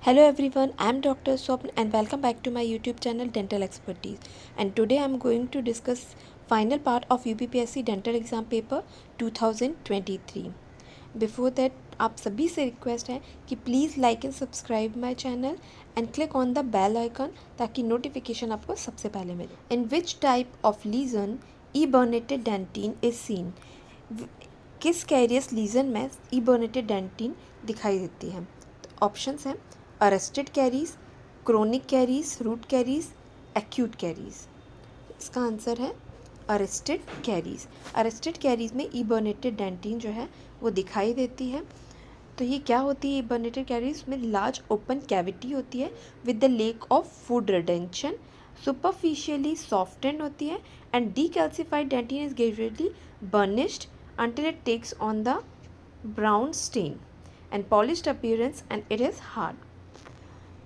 Hello everyone, I am Dr. Swapn and welcome back to my YouTube channel Dental Expertise. And today I am going to discuss final part of UPPSC Dental Exam Paper 2023. Before that, आप सभी से request है कि please like and subscribe my channel and click on the bell icon ताकि notification आपको सबसे पहले मिले. In which type of lesion eburnated dentin is seen. किस कैरियस लीजन में इबर्नेटेड डेंटिन दिखाई देती है? ऑप्शंस हैं arrested caries, chronic caries, root caries, acute caries. इसका आंसर है अरेस्टेड कैरीज. अरेस्टेड कैरीज में इबर्नेटेड डेंटिन जो है वो दिखाई देती है. तो ये क्या होती है इबर्नेटेड कैरीज में? लार्ज ओपन कैविटी होती है with the lack of food retention, superficially softened होती है and decalcified dentin is gradually burnished until it takes on the brown stain and polished appearance and it is hard.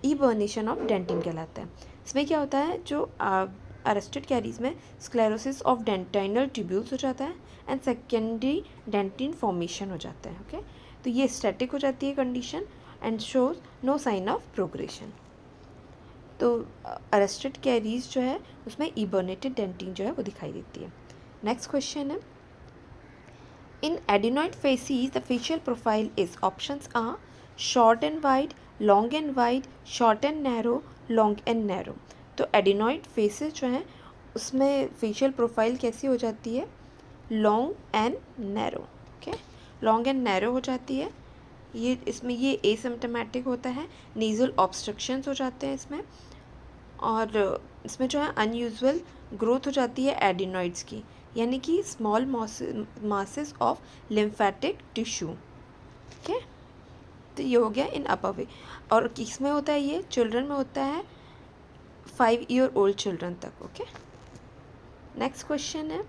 Eburnation of dentin कहलाता है. इसमें क्या होता है, जो arrested caries में स्क्लेरोसिस ऑफ डेंटाइनल ट्यूब्यूल्स हो जाता है एंड सेकेंडरी डेंटिन फॉर्मेशन हो जाता है. ओके, तो ये स्टैटिक हो जाती है condition and shows no sign of progression. तो अरेस्टेड कैरीज जो है उसमें इबर्नेटेड डेंटिन जो है वो दिखाई देती है. नेक्स्ट क्वेश्चन है, in adenoid facies the facial profile is, options are short and wide, long and wide, short and narrow, long and narrow. तो adenoid faces जो हैं उसमें facial profile कैसी हो जाती है? long and narrow. okay, long and narrow हो जाती है. ये इसमें ये asymptomatic होता है, nasal obstructions हो जाते हैं इसमें, और इसमें जो है अनयूजुअल ग्रोथ हो जाती है एडिनॉइड्स की, यानी कि small masses of lymphatic tissue. Okay, तो ये हो गया इन अपर वे. और किस में होता है? ये चिल्ड्रन में होता है 5 ईयर ओल्ड चिल्ड्रन तक. ओके, नेक्स्ट क्वेश्चन है,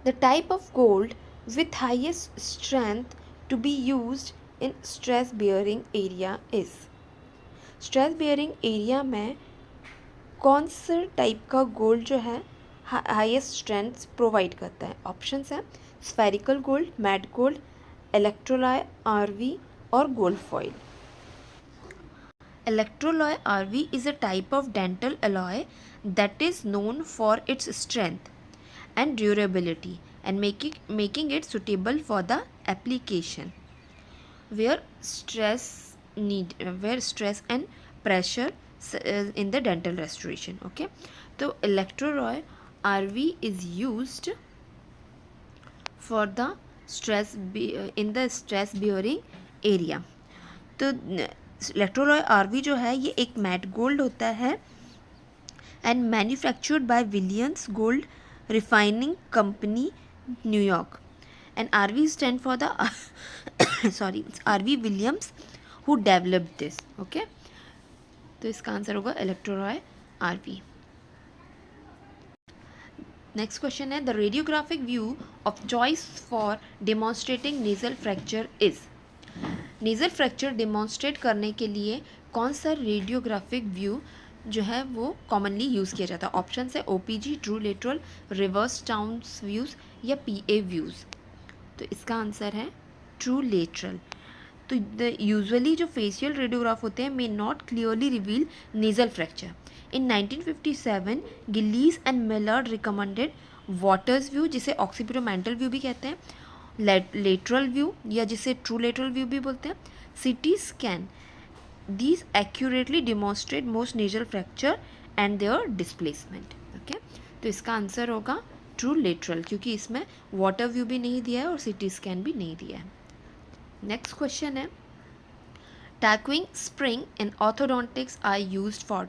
the type of gold with highest strength to be used in stress bearing area is. Stress bearing area में कौन सा टाइप का गोल्ड जो है हाईएस्ट स्ट्रेंथ प्रोवाइड करता है? ऑप्शंस हैं spherical gold, mat gold, electraloy RV और gold foil. Electraloy RV is a type of dental alloy that is known for its strength and durability and making it suitable for the application where stress and pressure in the dental restoration. okay, तो electroroy RV is used for the in the stress bearing area. तो electroroy RV जो है ये एक mat gold होता है and manufactured by Williams gold refining company New York. And RV stand for the RV Williams who developed this. Okay, तो इसका answer होगा इलेक्ट्रोरॉय RV. नेक्स्ट क्वेश्चन है, the radiographic view of choice for demonstrating nasal fracture is. Nasal fracture demonstrate करने के लिए कौन सा radiographic view जो है वो कॉमनली यूज़ किया जाता है? ऑप्शन है OPG, true lateral, reverse towns views या PA व्यूज़. तो इसका आंसर है ट्रू लेटरल. तो यूजुअली जो फेशियल रेडियोग्राफ होते हैं may not clearly reveal nasal fracture. In 1957 Gillies and Miller recommended waters view, जिसे ऑक्सीपिटोमेंटल व्यू भी कहते हैं, लेटरल व्यू या जिसे ट्रू लेटरल व्यू भी बोलते हैं, CT scan. These accurately demonstrate most nasal fracture and their displacement. Okay, तो इसका आंसर होगा ट्रू लेटरल, क्योंकि इसमें वाटर व्यू भी नहीं दिया है और CT स्कैन भी नहीं दिया है. नेक्स्ट क्वेश्चन है, torquing spring in orthodontics are used for.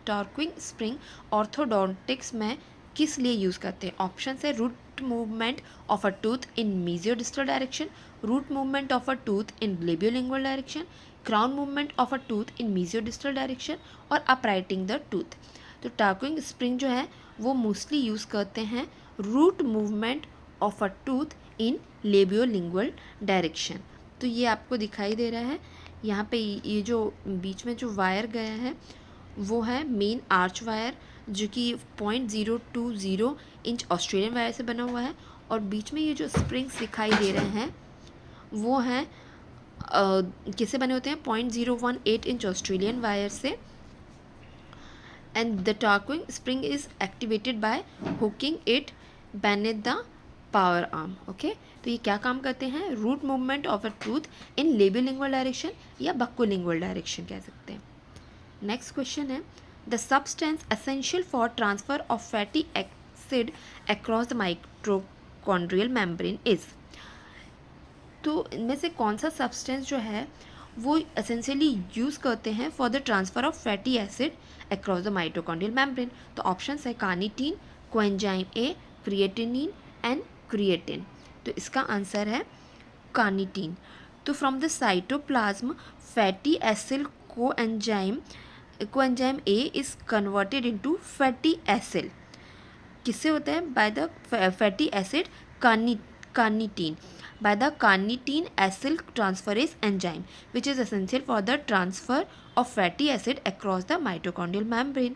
Torquing spring orthodontics में किस लिए यूज़ करते हैं? ऑप्शन है root movement of a tooth in mesiodistal direction, root movement of a tooth in labiolingual direction, crown movement of a tooth in mesiodistal direction और uprighting the tooth. तो टैक्विंग spring जो है वो मोस्टली यूज़ करते हैं root movement of a tooth in labiolingual direction. तो ये आपको दिखाई दे रहा है यहाँ पे, ये जो बीच में जो वायर गया है वो है मेन आर्च वायर, जो कि 0.020 इंच ऑस्ट्रेलियन वायर से बना हुआ है, और बीच में ये जो स्प्रिंग्स दिखाई दे रहे हैं वो हैं किससे बने होते हैं? 0.018 इंच ऑस्ट्रेलियन वायर से। And the torquing spring is activated by hooking it beneath the power arm. Okay, तो ये क्या काम करते हैं? Root movement of a tooth in labiolingual direction या बक्कोलिंगुअल डायरेक्शन कह सकते हैं। नेक्स्ट क्वेश्चन है, the substance essential for transfer of fatty acid across the mitochondrial membrane is. तो इनमें से कौन सा सब्सटेंस जो है वो एसेंशियली यूज़ करते हैं for the transfer of fatty acid across the mitochondrial membrane? तो ऑप्शन है carnitine, coenzyme A, creatinine and creatine. तो इसका आंसर है कार्निटीन। तो from the cytoplasm fatty acid coenzyme A is converted into fatty acid. किससे होता है? By the fatty acid carnitine, by the carnitine acyl transferase enzyme, which is essential for the transfer of fatty acid across the mitochondrial membrane,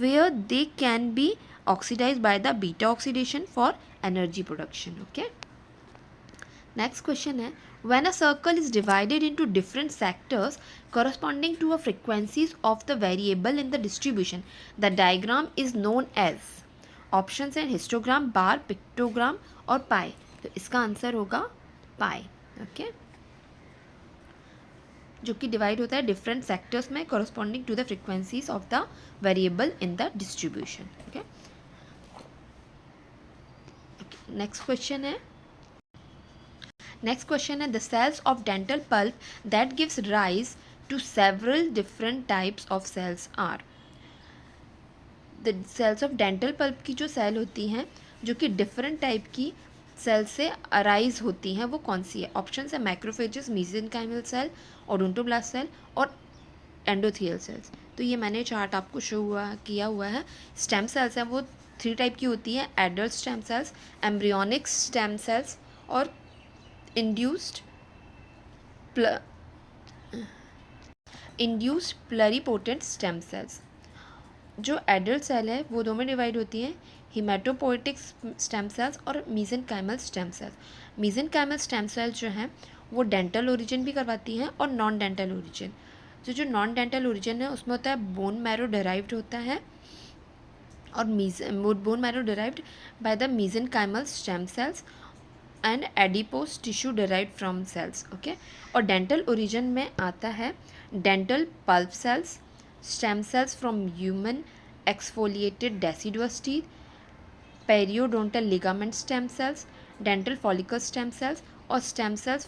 where they can be oxidized by the beta oxidation for energy production. Okay. Next question है, when a circle is divided into different sectors corresponding to a frequencies of the variable in the distribution, the diagram is known as. Option है histogram, बार, pictogram और पाई। तो इसका answer होगा पाई। Okay, जो कि divide होता है डिफरेंट सेक्टर्स में corresponding to the frequencies of the variable in the distribution. Okay, next question है the cells of dental pulp that gives rise to several different types of cells are. The cells of dental pulp की जो cell होती हैं जो कि different type की cell से arise होती हैं वो कौन सी है? ऑप्शन है macrophages, mesenchymal cell, odontoblast cell और एंडोथियल सेल्स। तो ये मैंने चार्ट आपको किया हुआ है। स्टेम सेल्स हैं वो 3 टाइप की होती हैं, adult stem cells, embryonic stem cells और इंड्यूस्ड प्लरीपोटेंट स्टेम सेल्स। जो एडल्ट सेल है वो 2 में डिवाइड होती हैं, हिमेटोपोइटिक स्टेम सेल्स और mesenchymal stem sales. Mesenchymal stem sales जो हैं वो डेंटल ओरिजिन भी करवाती हैं और नॉन डेंटल ओरिजिन। जो नॉन डेंटल ओरिजिन है उसमें होता है बोन मैरो डिराइव्ड होता है और bone marrow derived by the mesenchymal stem cells and adipose tissue derived from cells. Okay, और डेंटल ओरिजिन में आता है dental pulp cells, stem cells from human exfoliated deciduous teeth, periodontal ligament stem cells, dental follicle stem cells और stem cells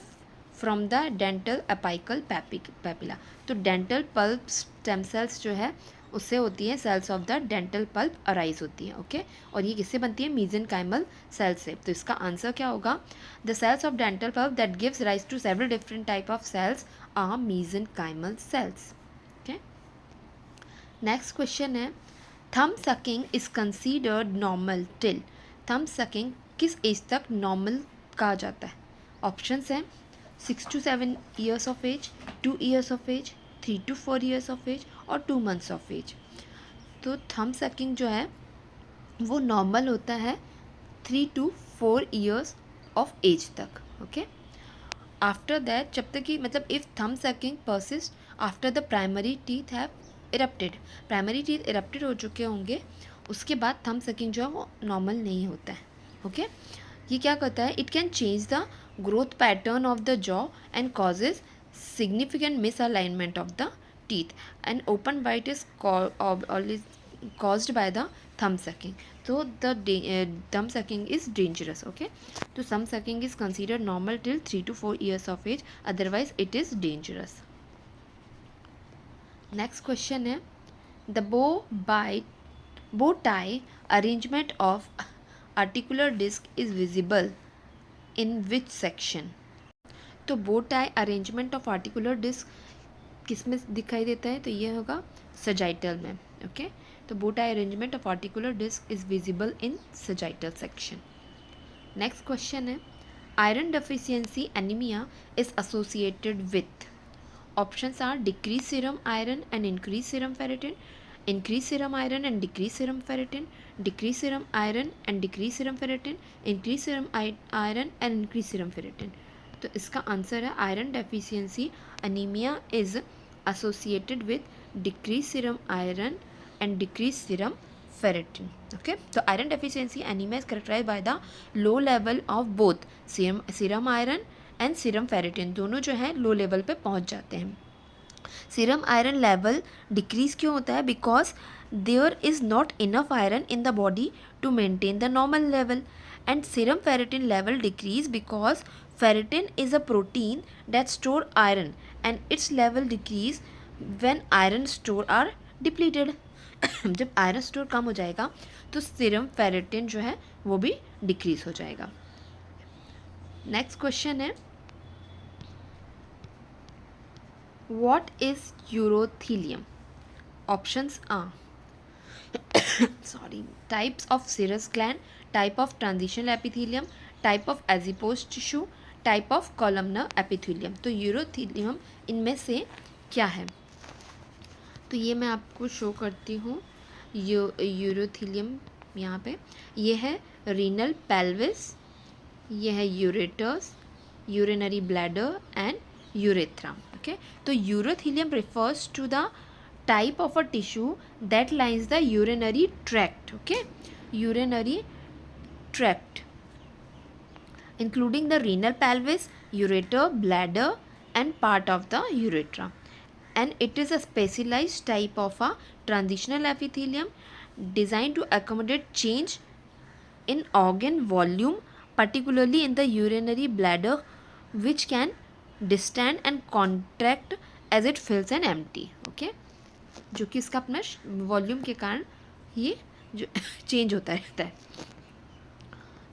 from the dental apical papilla। तो dental pulp stem cells जो है उससे होती है cells of the dental pulp arise होती है। Okay, और ये किससे बनती है? mesenchymal cells से। तो इसका आंसर क्या होगा? the cells of dental pulp that gives rise to several different type of cells are mesenchymal cells। okay? Next question है, thumb sucking is considered normal till. Thumb sucking किस age तक नॉर्मल कहा जाता है? ऑप्शंस हैं 6 to 7 years of age, 2 years of age, 3 to 4 years of age और 2 months of as. तो थम सकिंग जो है वो नॉर्मल होता है 3 to 4 ईयर्स ऑफ एज तक। ओके, आफ्टर दैट जब तक कि मतलब इफ़ थम sucking persist after the primary teeth have erupted, primary teeth erupted हो चुके होंगे उसके बाद थम सकिंग जो है वो नॉर्मल नहीं होता है। ओके, ये क्या करता है? It can change the growth pattern of the jaw and causes significant misalignment of the teeth and open bite is caused by the thumb sucking. So the thumb sucking is dangerous. Okay, so thumb sucking is considered normal till 3 to 4 years of age, otherwise it is dangerous. Next question है, the bow tie arrangement of articular disc is visible in which section? तो bow tie arrangement of articular disc किस में दिखाई देता है? तो ये होगा सजाइटल में। ओके, तो bow tie arrangement of articular disc is visible in sagittal section. Next question है, iron deficiency anaemia is associated with. Options are decrease serum iron and increase serum ferritin, increase serum iron and decrease serum ferritin, decrease serum iron and decrease serum ferritin, increase serum iron and increase serum ferritin. तो इसका answer है iron deficiency anaemia is associated with decrease serum iron and decrease serum ferritin. Okay, तो iron deficiency anemia is characterized by the low level of both serum iron and serum ferritin. दोनों जो है low level पे पहुंच जाते हैं. Serum iron level decrease क्यों होता है? Because there is not enough iron in the body to maintain the normal level. And serum ferritin level decrease because ferritin is a protein that store iron and its level decrease when iron store are depleted. जब iron store कम हो जाएगा तो serum ferritin जो है वो भी decrease हो जाएगा. नेक्स्ट क्वेश्चन है what is urothelium? Options are types of serous gland, type of transitional epithelium, type of adipose tissue, type of columnar epithelium. तो यूरोथीलियम इनमें से क्या है? तो ये मैं आपको शो करती हूँ. यूरोथीलियम यहाँ पे ये है रीनल पेल्विस, ये है ureters, urinary bladder and urethra. Okay, तो urothelium refers to the type of a tissue that lines the urinary tract. Okay, urinary tract including the renal pelvis, ureter, bladder and part of the urethra. And it is a specialized type of a transitional epithelium designed to accommodate change in organ volume, particularly in the urinary bladder, which can distend and contract as it fills and empty. Okay, जो कि इसका अपना volume के कारण ये जो change होता रहता है.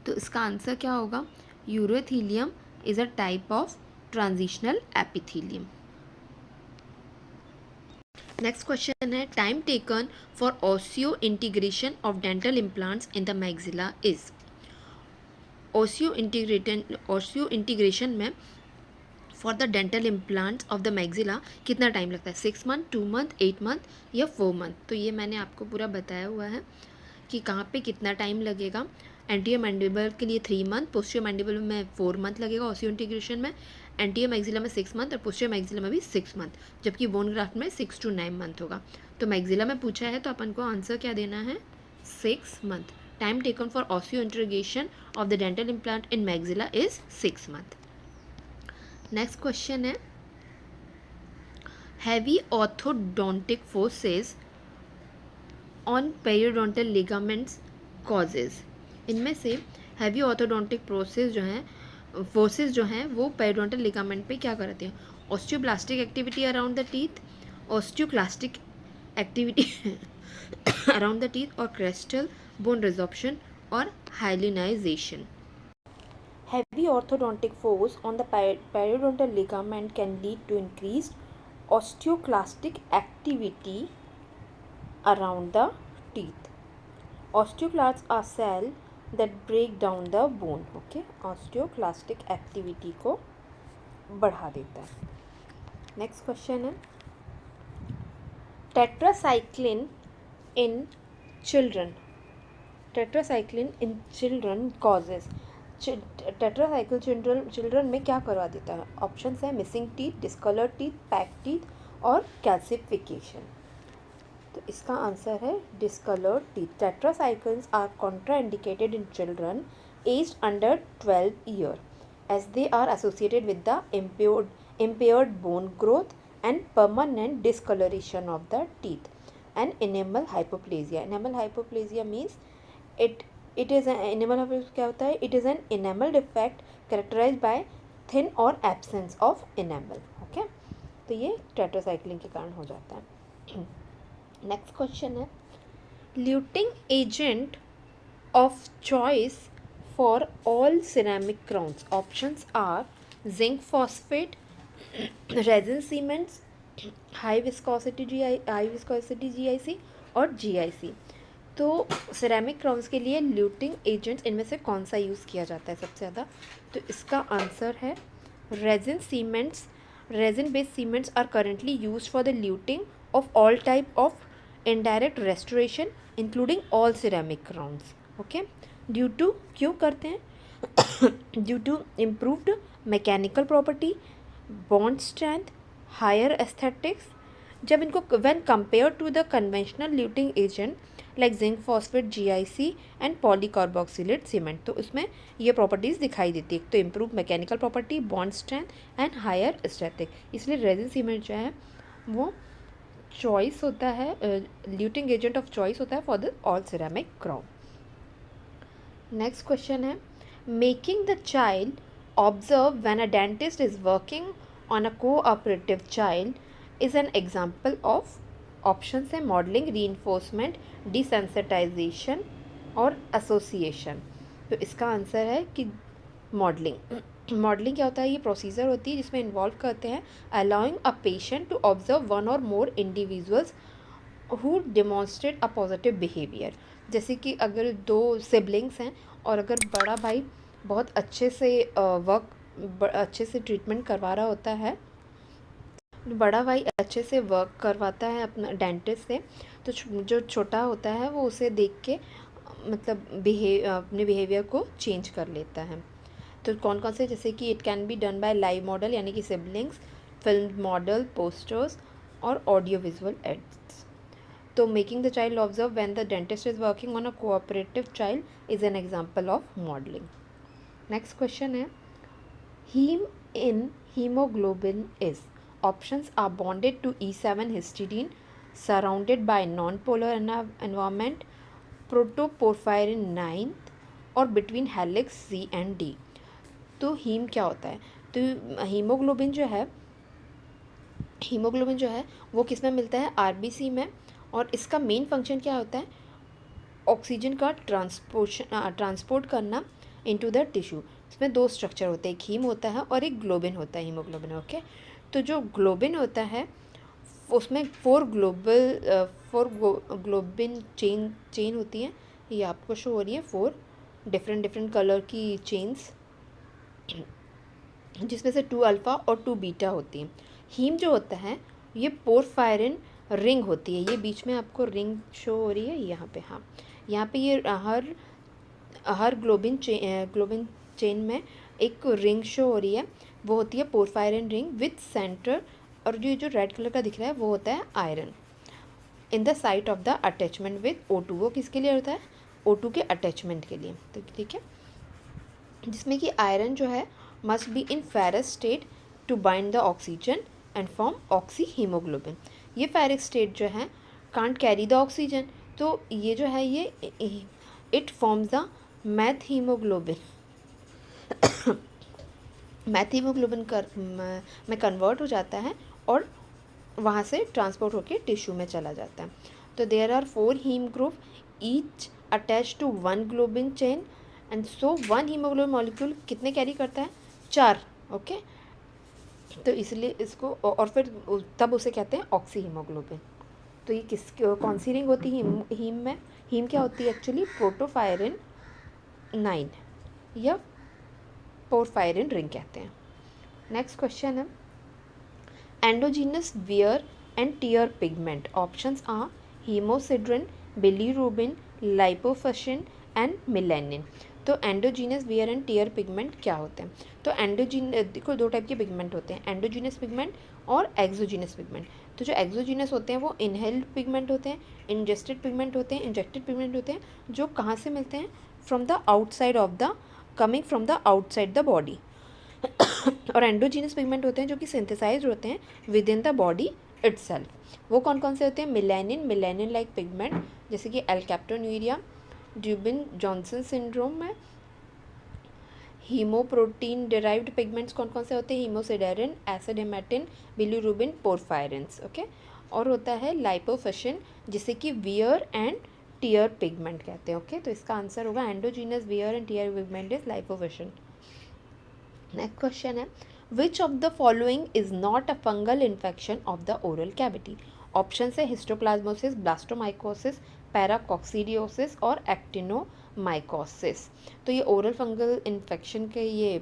तो इसका आंसर क्या होगा? Urothelium is a type of transitional epithelium. Next question है time taken for osseointegration of dental implants in the maxilla is. Osseointegration में for the dental implants of the maxilla कितना time लगता है? 6 month, 2 month, 8 month या 4 month. तो ये मैंने आपको पूरा बताया हुआ है कि कहाँ पे कितना टाइम लगेगा. एंटीरियर मैंडिबल के लिए 3 मंथ, पोस्टीरियर मैंडिबल में 4 मंथ लगेगा ओसियो इंटीग्रेशन में, एंटीरियर मैक्सिला में 6 मंथ और पोस्टीरियर मैक्सिला में भी 6 मंथ, जबकि बोन ग्राफ्ट में 6 to 9 मंथ होगा. तो मैक्सिला में पूछा है तो अपन को आंसर क्या देना है? 6 month. Time taken for osseointegration of the dental implant in maxilla is 6 month. Next question है heavy orthodontic forces on periodontal ligaments causes. इनमें से हैवी ऑर्थोडोंटिक फोर्सेस जो हैं वो पेरियोडोंटल लिगामेंट पे क्या करते हैं? Osteoblastic activity around the teeth, osteoclastic activity around the teeth और क्रेस्टल बोन रिजॉर्प्शन और hyalinization. Heavy orthodontic force on the periodontal ligament can lead to increased osteoclastic activity around the teeth. Osteoclasts are cells that break down the bone. Okay, osteoclastic activity को बढ़ा देता है. Next question है tetracycline in children. Tetracycline in children causes. Tetracycline children में क्या करवा देता है? ऑप्शन है missing teeth, discoloured teeth, peg teeth और कैल्सिफिकेशन. तो इसका आंसर है discoloured teeth. Tetracyclines are contraindicated in children aged under 12 year as they are associated with the impaired bone growth and permanent discoloration of the teeth and enamel hypoplasia. Enamel hypoplasia means it is an enamel hypoplasia क्या होता है? It is an enamel defect characterized by thin or absence of enamel. Okay, तो ये tetracycline के कारण हो जाता है. नेक्स्ट क्वेश्चन है luting agent of choice for all ceramic crowns. Options are zinc phosphate, resin cements, high viscosity GIC और GIC. तो सिरेमिक क्राउन्स के लिए ल्यूटिंग एजेंट्स इनमें से कौन सा यूज़ किया जाता है सबसे ज़्यादा? तो इसका आंसर है resin cements. Resin based cements are currently used for the luting of all type of indirect restoration including all ceramic crowns. Okay, due to क्यों करते हैं? Due to improved mechanical property, bond strength, higher aesthetics. जब इनको when compare to the conventional luting agent like zinc phosphate, GIC and polycarboxylate cement, तो उसमें ये properties दिखाई देती है। तो improve mechanical property, bond strength and higher aesthetic. इसलिए रेजिन सीमेंट जो है वो चॉइस होता है, ल्यूटिंग एजेंट ऑफ चॉइस होता है for the all ceramic crown. Next question है, making the child observe when a dentist is working on a cooperative child is an example of. Option है modelling, reinforcement, desensitisation और association. तो इसका answer है कि modelling. Modelling क्या होता है? ये प्रोसीजर होती है जिसमें इन्वॉल्व करते हैं allowing a patient to observe one or more individuals who demonstrate a positive behaviour. जैसे कि अगर दो सिबलिंग्स हैं और अगर बड़ा भाई बहुत अच्छे से अच्छे से ट्रीटमेंट करवा रहा होता है, बड़ा भाई अच्छे से वर्क करवाता है अपना डेंटिस्ट से, तो जो छोटा होता है वो उसे देख के मतलब अपने बिहेवियर को चेंज कर लेता है। तो कौन कौन से, जैसे कि it can be done by live model यानी कि सिबलिंग्स, फिल्म मॉडल, पोस्टर्स और ऑडियो विजुअल एड्स। तो making the child observe when the dentist is working on a cooperative child is an example of modelling. Next question है, haem in hemoglobin is, options are bonded to E7 histidine, surrounded by non-polar environment, protoporphyrin 9 और between helix C and D। तो haem क्या होता है? तो haemoglobin जो है वो किस में मिलता है? आरबीसी में। और इसका मेन फंक्शन क्या होता है? ऑक्सीजन का ट्रांसपोर्ट करना इनटू द टिश्यू। इसमें दो स्ट्रक्चर होते हैं, एक हीम होता है और एक ग्लोबिन होता है, हीमोग्लोबिन। ओके, तो जो ग्लोबिन होता है उसमें फोर ग्लोबिन चेन होती है। ये आपको शो हो रही है, 4 डिफरेंट कलर की चेन्स, जिसमें से 2 अल्फ़ा और 2 बीटा होती हैं। हीम जो होता है ये पोरफायरिन रिंग होती है। ये बीच में आपको रिंग शो हो रही है यहाँ पे। हाँ, यहाँ पे ये हर ग्लोबिन चेन में एक रिंग शो हो रही है, वो होती है पोरफायरिन रिंग विथ सेंटर। और जो रेड कलर का दिख रहा है वो होता है iron in the site of the attachment with O2। वो किसके लिए होता है? O2 के अटैचमेंट के लिए। तो ठीक है, जिसमें कि आयरन जो है must be in ferrous state to bind the oxygen and form oxy haemoglobin. ये फेरिक स्टेट जो है कांट कैरी द ऑक्सीजन, तो ये जो है ये it forms the math haemoglobin. Math haemoglobin में कन्वर्ट हो जाता है और वहाँ से ट्रांसपोर्ट होकर टिश्यू में चला जाता है। तो there are 4 haem group each attach to 1 globin chain and so 1 haemoglobin molecule कितने कैरी करता है? 4। ओके, तो इसलिए इसको और फिर तब उसे कहते हैं ऑक्सी हीमोग्लोबिन। तो ये कौन सी रिंग होती है हीम में? हीम क्या होती है एक्चुअली? प्रोटोफायरिन 9 या पोरफायरिन रिंग कहते हैं। नेक्स्ट क्वेश्चन है, endogenous wear and tear pigment. Options are haemosiderin, bilirubin, lipofuscin and melanin. तो endogenous wear and tear pigment क्या होते हैं? तो देखो 2 टाइप के पिगमेंट होते हैं, एंडोजीनस पिगमेंट और एक्सोजीनस पिगमेंट। तो जो एक्सोजीनस होते हैं वो इनहेल्ड पिगमेंट होते हैं, इंजेस्टेड पिगमेंट होते हैं, इंजेक्टेड पिगमेंट होते हैं, जो कहाँ से मिलते हैं? From the outside of the coming from the outside the body. और एंडोजीनस पिगमेंट होते हैं जो कि सिंथेसाइज होते हैं with in the body itself. वो कौन कौन से होते हैं? मिलेनिन लाइक पिगमेंट, जैसे कि एल्कैप्टोन्यूरिया, ड्यूबिन जॉनसन सिंड्रोम में। हीमोप्रोटीन डिराइव्ड पिगमेंट्स कौन कौन से होते हैं? हीमोसिडेरिन, एसिड हेमेटिन, बिलीरुबिन, पोरफायरिन्स। ओके, और होता है लाइपोफिशिन, जिसे कि वियर एंड टियर पिगमेंट कहते हैं। ओके, तो इसका आंसर होगा endogenous wear and tear pigment is lipofuscin. Next question है, which of the following is not a fungal infection of the oral cavity? Option है हिस्टोप्लाज्मोसिस, ब्लास्टोमाइकोसिस, पैराकॉक्सीडियोसिस और actinomycosis. तो ये ओरल फंगल इन्फेक्शन के ये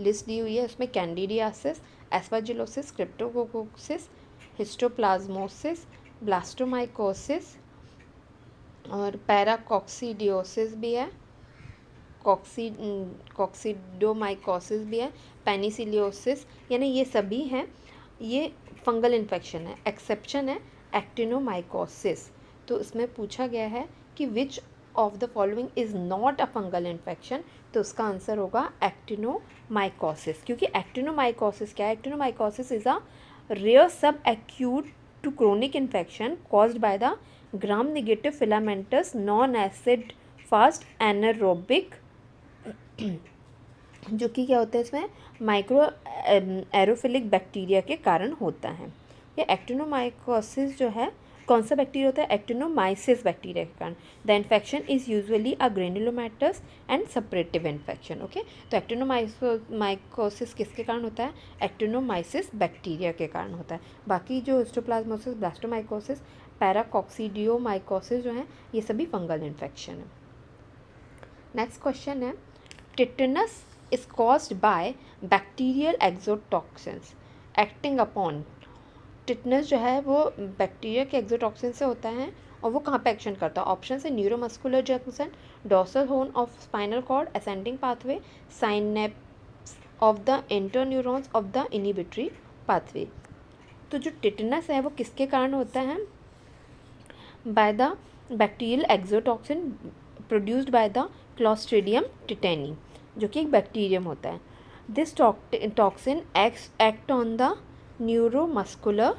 list दी हुई है, उसमें कैंडिडियासिस, एस्पाजिलोसिस, क्रिप्टोकोकोसिस, हिस्टोप्लाज्मोसिस, ब्लास्टोमाइकोसिस और पैराकॉक्सीडियोसिस भी है। कॉक्सीडोमाइकोसिस भी है, पेनिसिलियोसिस, यानी ये सभी हैं, ये फंगल इन्फेक्शन है। एक्सेप्शन है एक्टिनोमाइकोसिस। तो इसमें पूछा गया है कि which of the following is not a fungal infection, तो उसका आंसर होगा एक्टिनोमाइकोसिस। क्योंकि एक्टिनोमाइकोसिस क्या है, actinomycosis is a rare sub acute to chronic infection caused by the gram negative filamentous non acid fast anaerobic, जो कि क्या होता है इसमें माइक्रो एरोफिलिक बैक्टीरिया के कारण होता है। ये एक्टिनोमाइकोसिस जो है कौन सा बैक्टीरिया होता है, एक्टिनोमाइसिस बैक्टीरिया के कारण। The infection is usually a granulomatous and suppurative infection. Okay, तो एक्टिनोमाइकोसिस किसके कारण होता है, एक्टिनोमाइसिस बैक्टीरिया के कारण होता है। बाकी जो हिस्टोप्लाज्मोसिस, ब्लास्टोमाइकोसिस, पैराकॉक्सीडियोमाइकोसिस जो है, ये सभी फंगल इन्फेक्शन है। नेक्स्ट क्वेश्चन है, tetanus is caused bye bacterial exotoxins acting upon. Tetanus जो है वो बैक्टीरिया के एक्सोटॉक्सिन से होता है, और वो कहाँ पे एक्शन करता है। ऑप्शन है neuromuscular junction, dorsal horn of spinal cord, ascending pathway, synapse of the interneurons of the inhibitory pathway. तो जो टिटनस है वो किसके कारण होता है, by the bacterial exotoxin produced by the Clostridium tetani, जो कि एक बैक्टीरियम होता है। This toxin act on the neuromuscular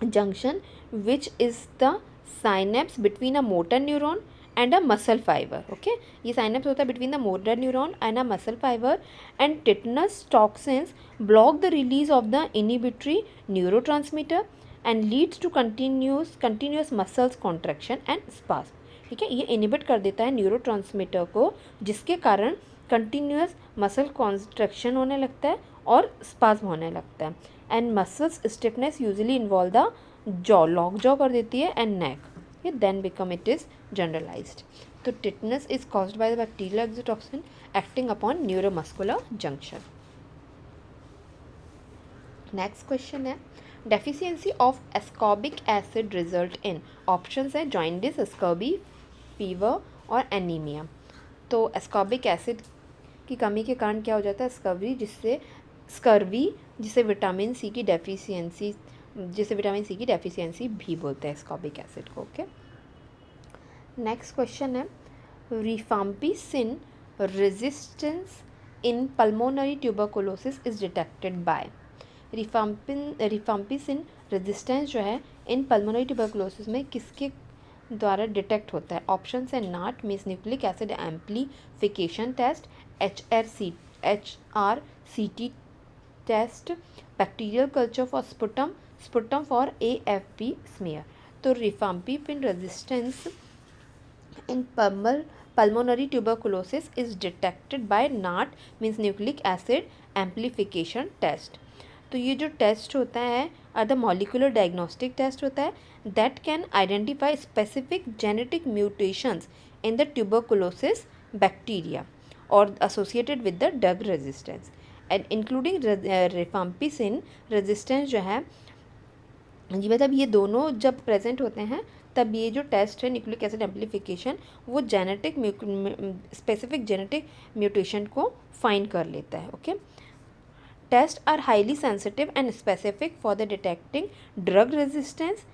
junction which is the synapse between a motor neuron and a muscle fiber. Okay, ये synapse होता है between the motor neuron and a muscle fiber, and tetanus toxins block the release of the inhibitory neurotransmitter and leads to continuous muscles contraction and spasm. ठीक है, ये inhibit कर देता है neurotransmitter को, जिसके कारण कंटिन्यूस मसल कॉन्ट्रैक्शन होने लगता है और स्पाज्म होने लगता है। And muscles stiffness usually involve the jaw, lock jaw कर देती है, एंड नेक, ये then become it is generalised. तो tetanus is caused by the bacterial exotoxin acting upon neuromuscular junction. Next question है, deficiency of ascorbic acid result in. Options है jaundice, scurvy, fever और anaemia. तो ascorbic acid की कमी के कारण क्या हो जाता है, स्कर्वी, जिसे विटामिन सी की डेफिशिएंसी भी बोलते हैं एस्कॉर्बिक एसिड को। ओके, नेक्स्ट क्वेश्चन है, rifampicin resistance in pulmonary tuberculosis is detected by. Rifampicin resistance जो है इन पल्मोनरी ट्यूबरकुलोसिस में किसके द्वारा डिटेक्ट होता है। ऑप्शन है NAT means nucleic acid amplification test, HRCT test, bacterial culture for sputum for AFP smear. तो rifampicin resistance in pulmonary tuberculosis is detected by NAT means nucleic acid amplification test. तो ये जो test होता है the molecular diagnostic test होता है that can identify specific genetic mutations in the tuberculosis bacteria और associated with the drug resistance, and including rifampicin resistance जो है, ये मतलब ये दोनों जब प्रेजेंट होते हैं तब ये जो टेस्ट है न्यूक्लिक एसिड एम्प्लीफिकेशन वो स्पेसिफिक जेनेटिक म्यूटेशन को फाइंड कर लेता है। Okay, test are highly sensitive and specific for the detecting drug resistance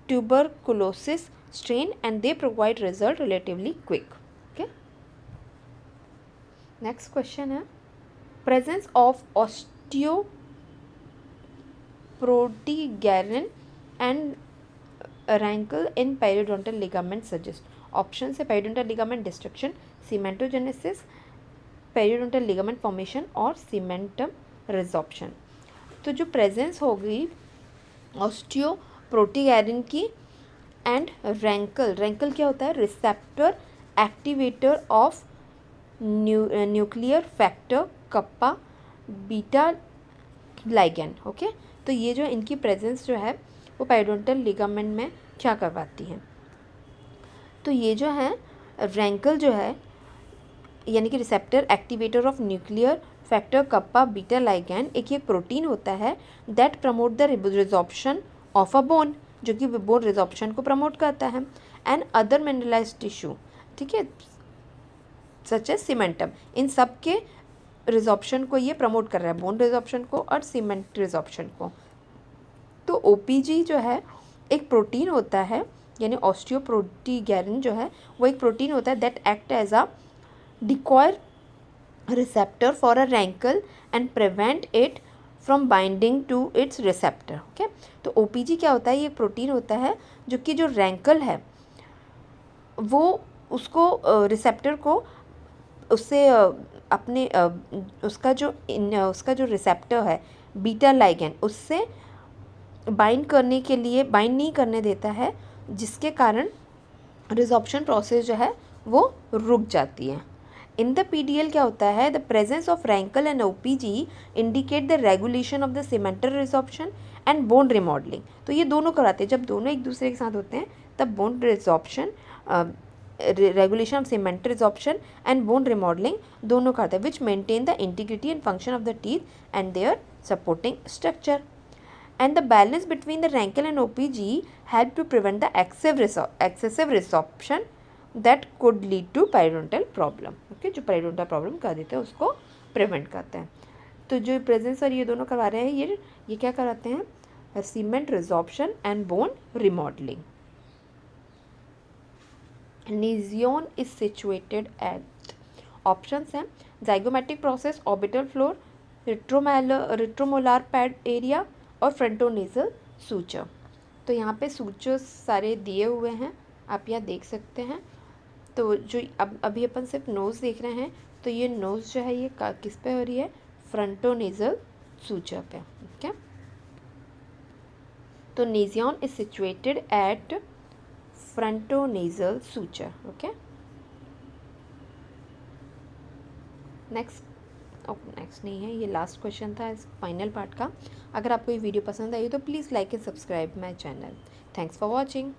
tuberculosis strain and they provide result relatively quick. Okay, next question है, presence of osteoproteogerin and rankle in periodontal ligament suggest. Option है periodontal ligament destruction, cementogenesis, periodontal ligament formation और cementum resorption। तो जो presence होगी ऑस्टियोप्रोटीगेरिन की and रैंकल क्या होता है, receptor activator of nuclear factor kappa beta ligand. Okay, तो ये जो इनकी प्रेजेंस जो है वो पेरिडोंटल लिगामेंट में क्या करवाती है। तो ये जो है रैंकल जो है यानी कि receptor activator of nuclear factor kappa beta ligand एक ये प्रोटीन होता है that promote the resorption of a bone, जो कि बोन रिजॉर्प्शन को प्रमोट करता है, एंड अदर मिनरलाइज्ड टिश्यू। ठीक है, सच एज सीमेंटम। इन सब के रिजॉर्प्शन को ये प्रमोट कर रहा है, बोन रिजॉर्प्शन को और सीमेंट रिजॉर्प्शन को। तो ओपीजी जो है एक प्रोटीन होता है, यानी ऑस्टियोप्रोटीगेरिन जो है वो एक प्रोटीन होता है that act as a decoy receptor for a RANKL and prevent it from binding to its receptor. Okay, तो ओपीजी क्या होता है, ये प्रोटीन होता है जो कि जो रैंकल है वो उसको रिसेप्टर को उससे अपने उसका जो रिसेप्टर है बीटा लाइगैंड उससे बाइंड करने के लिए बाइंड नहीं करने देता है, जिसके कारण रिजॉर्प्शन प्रोसेस जो है वो रुक जाती है। इन द पीडीएल क्या होता है, the presence of RANKL and OPG indicate the regulation of the cemental resorption and bone remodelling. तो ये दोनों कराते हैं, जब दोनों एक दूसरे के साथ होते हैं तब bone resorption, regulation of cemental resorption and bone remodelling दोनों करते हैं, which maintain the integrity and function of the teeth and their supporting structure. And the balance between the rankle and OPG help to prevent the excessive resorption that could lead to periodontal problem. Okay, जो periodontal problem कर देते हैं उसको prevent करते हैं। तो जो presence और ये दोनों करवा रहे हैं, ये क्या कराते हैं, cement resorption and bone remodelling. Nizion is situated at, options हैं zygomatic process, orbital floor, retromolar pad area और फ्रंटोनेजल सूचर। तो यहाँ पे सूचर्स सारे दिए हुए हैं, आप यहाँ देख सकते हैं। तो जो अभी अपन सिर्फ नोज़ देख रहे हैं, तो ये नोज़ जो है ये किस पे हो रही है, फ्रंटोनेजल सूचर पे। ओके, तो nasion is situated at frontonasal suture. Okay, next नहीं है, ये लास्ट क्वेश्चन था इस फाइनल पार्ट का। अगर आपको ये वीडियो पसंद आई तो please like and subscribe my channel. Thanks for watching.